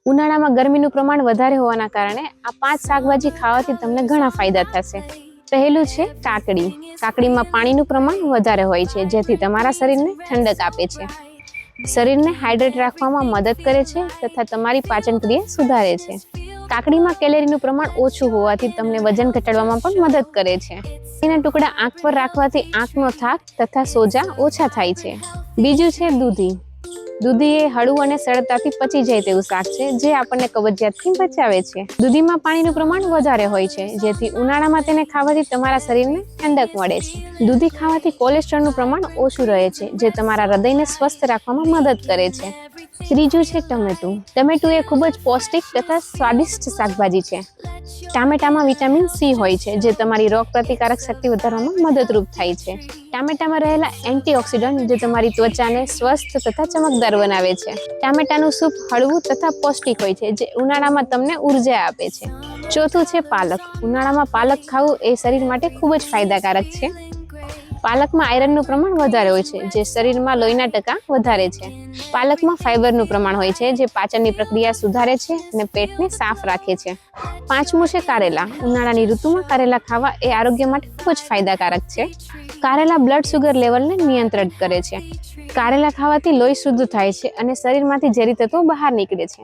ઉનાળામાં ગરમીનું પ્રમાણ વધારે હોવાના કારણે આ 5 શાકભાજી ખાવાથી તમને ઘણા ફાયદા થશે। પહેલું છે કાકડી। કાકડીમાં પાણીનું પ્રમાણ વધારે હોય છે, જેથી તમારા શરીરને ઠંડક આપે છે, શરીરને હાઇડ્રેટ રાખવામાં મદદ કરે છે તથા તમારી પાચન ક્રિયા સુધારે છે। કાકડીમાં કેલેરીનું પ્રમાણ ઓછું હોવાથી તમને વજન ઘટાડવામાં પણ મદદ કરે છે। તેના ટુકડા આંખ પર રાખવાથી આંખનો થાક તથા સોજા ઓછા થાય છે। બીજું છે દૂધી। દૂધી એ હળવું અને સરળતાથી પચી જાય તેવું શાક છે, જે આપણને કબજિયાતથી બચાવે છે। દૂધીમાં પાણીનું પ્રમાણ વધારે હોય છે, જેથી ઉનાળામાં તેને ખાવાથી તમારા શરીરને ઠંડક મળે છે। દૂધી ખાવાથી કોલેસ્ટ્રોલનું પ્રમાણ ઓછું રહે છે, જે તમારા હૃદયને સ્વસ્થ રાખવામાં મદદ કરે છે। ત્રીજું છે ટમેટું। ટમેટું એ ખૂબ જ પૌષ્ટિક તથા સ્વાદિષ્ટ શાકભાજી છે। ટામેટામાં વિટામિન સી હોય છે, જે તમારી રોગ પ્રતિકારક શક્તિ વધારવામાં મદદરૂપ થાય છે। ટામેટામાં રહેલા એન્ટીઓક્સિડન્ટ જે તમારી ત્વચાને સ્વસ્થ તથા ચમકદાર બનાવે છે। ટામેટાનું સૂપ હળવું તથા પૌષ્ટિક હોય છે, જે ઉનાળામાં તમને ઉર્જા આપે છે। ચોથું છે પાલક। ઉનાળામાં પાલક ખાવું એ શરીર માટે ખૂબ જ ફાયદાકારક છે। પાલકમાં આયરનનું પ્રમાણ વધારે હોય છે, જે શરીરમાં લોહીના ટકા વધારે છે। પાલકમાં ફાઇબરનું પ્રમાણ હોય છે, જે પાચનની પ્રક્રિયા સુધારે છે અને પેટને સાફ રાખે છે। પાંચમું છે કારેલા। ઉનાળાની ઋતુમાં કારેલા ખાવા એ આરોગ્ય માટે ખૂબ જ ફાયદાકારક છે। કારેલા બ્લડ સુગર લેવલને નિયંત્રિત કરે છે। કારેલા ખાવાથી લોહી શુદ્ધ થાય છે અને શરીરમાંથી ઝેરી તત્વો બહાર નીકળે છે।